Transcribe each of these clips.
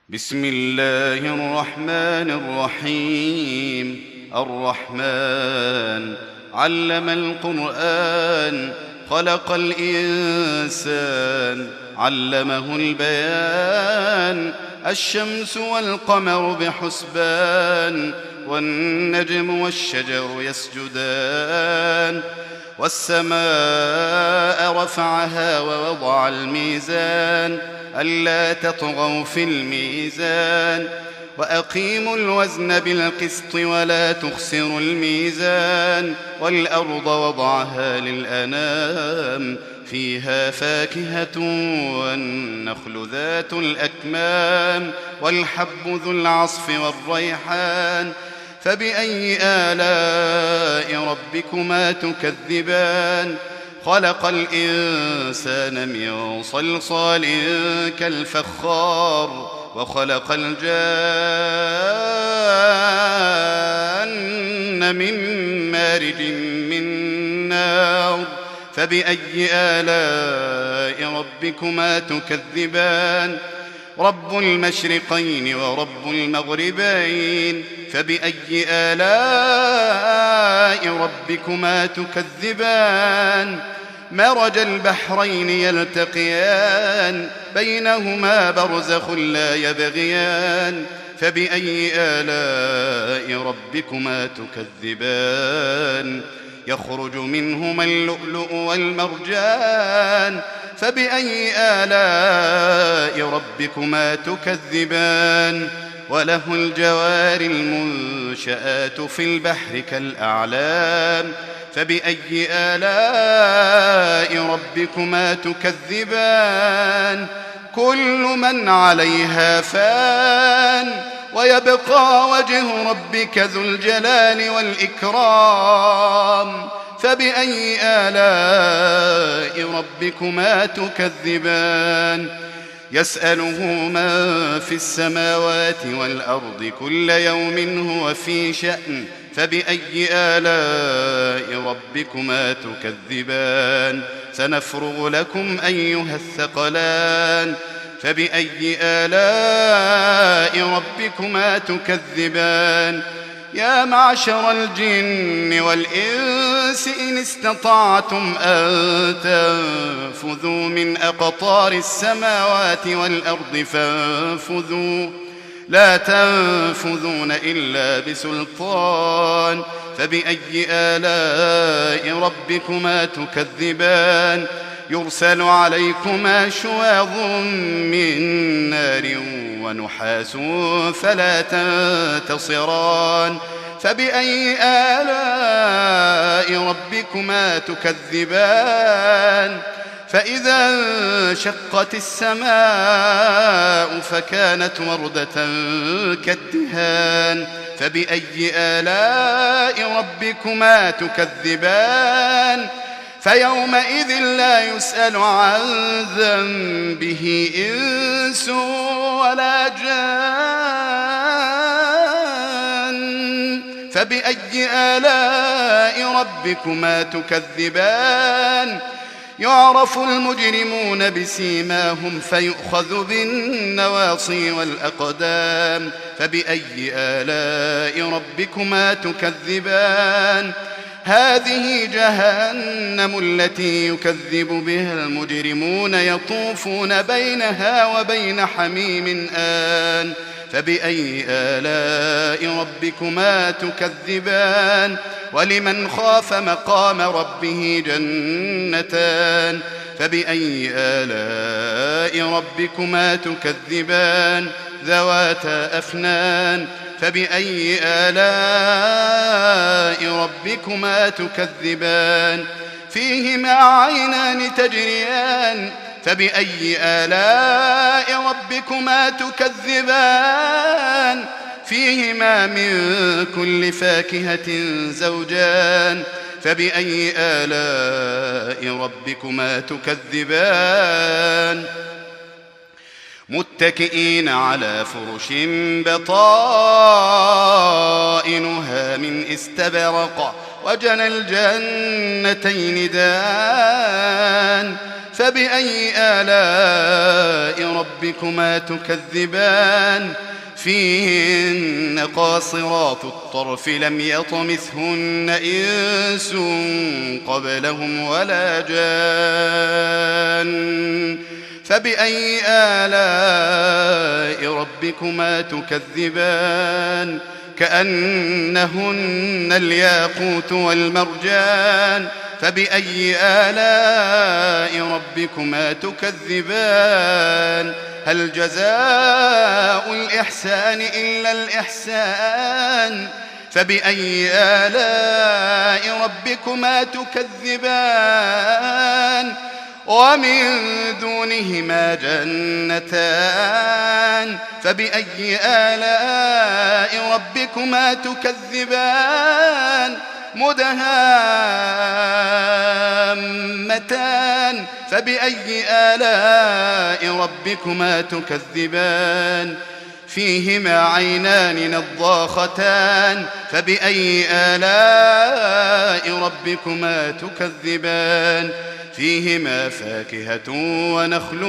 بسم الله الرحمن الرحيم. الرحمن علم القرآن، خلق الإنسان، علمه البيان. الشمس والقمر بحسبان، والنجم والشجر يسجدان. والسماء رفعها ووضع الميزان، ألا تطغوا في الميزان. وأقيموا الوزن بالقسط ولا تخسروا الميزان. والأرض وضعها للأنام، فيها فاكهة والنخل ذات الأكمام، والحب ذو العصف والريحان. فبأي آلاء ربكما تكذبان؟ خلق الإنسان من صلصال كالفخار، وخلق الجان من مارج من نار. فبأي آلاء ربكما تكذبان؟ رب المشرقين ورب المغربين. فبأي آلاء ربكما تكذبان؟ مرج البحرين يلتقيان، بينهما برزخ لا يبغيان. فبأي آلاء ربكما تكذبان؟ يخرج منهما اللؤلؤ والمرجان. فبأي آلاء ربكما تكذبان؟ وله الجوار المنشآت في البحر كالأعلام. فبأي آلاء ربكما تكذبان؟ كل من عليها فان، ويبقى وجه ربك ذو الجلال والإكرام. فبأي آلاء ربكما تكذبان؟ يسأله من في السماوات والأرض كل يوم هو في شأن. فبأي آلاء ربكما تكذبان؟ سنفرغ لكم أيها الثقلان. فبأي آلاء ربكما تكذبان؟ يا معشر الجن والإنس إن استطعتم أن تنفذوا من أقطار السماوات والأرض فانفذوا، لا تنفذون إلا بسلطان. فبأي آلاء ربكما تكذبان؟ يرسل عليكما شواظ من نار ونحاس فلا تنتصران. فبأي آلاء ربكما تكذبان؟ فإذا انشقت السماء فكانت وردة كالدهان. فبأي آلاء ربكما تكذبان؟ فيومئذ لا يسأل عن ذنبه إنس ولا جان. فبأي آلاء ربكما تكذبان؟ يعرف المجرمون بسيماهم فيؤخذ بالنواصي والأقدام. فبأي آلاء ربكما تكذبان؟ هذه جهنم التي يكذب بها المجرمون، يطوفون بينها وبين حميم آن. فبأي آلاء ربكما تكذبان؟ ولمن خاف مقام ربه جنتان. فبأي آلاء ربكما تكذبان؟ ذواتا أفنان. فبأي آلاء ربكما تكذبان؟ فيهما عينان تجريان. فبأي آلاء ربكما تكذبان؟ فيهما من كل فاكهة زوجان. فبأي آلاء ربكما تكذبان؟ متكئين على فرش بطائنها من استبرق، وجنى الجنتين دان. فبأي آلاء ربكما تكذبان فيهن قاصرات الطرف لم يطمثهن إنس قبلهم ولا جان فبأي آلاء ربكما تكذبان كأنهن الياقوت والمرجان فبأي آلاء ربكما تكذبان هل جزاء الإحسان إلا الإحسان فبأي آلاء ربكما تكذبان ومن دونهما جنتان فبأي آلاء ربكما تكذبان مدهامتان فبأي آلاء ربكما تكذبان فيهما عينان نضاختان فبأي آلاء ربكما تكذبان فيهما فاكهة ونخل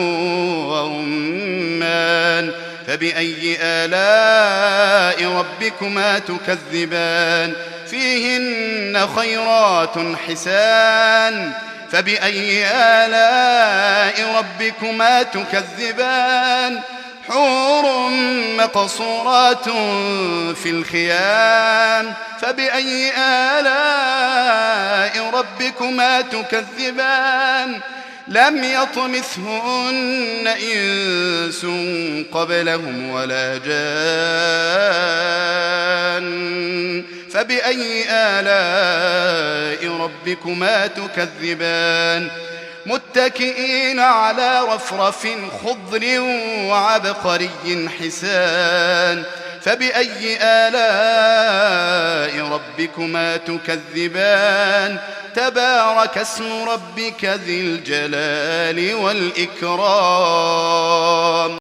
ورمان فبأي آلاء ربكما تكذبان فيهن خيرات حسان فبأي آلاء ربكما تكذبان حور مقصورات في الخيام فبأي آلاء ربكما تكذبان لم يطمثهن إنس قبلهم ولا جان فبأي آلاء ربكما تكذبان متكئين على رفرف خضر وعبقري حسان فبأي آلاء ربكما تكذبان تبارك اسم ربك ذي الجلال والإكرام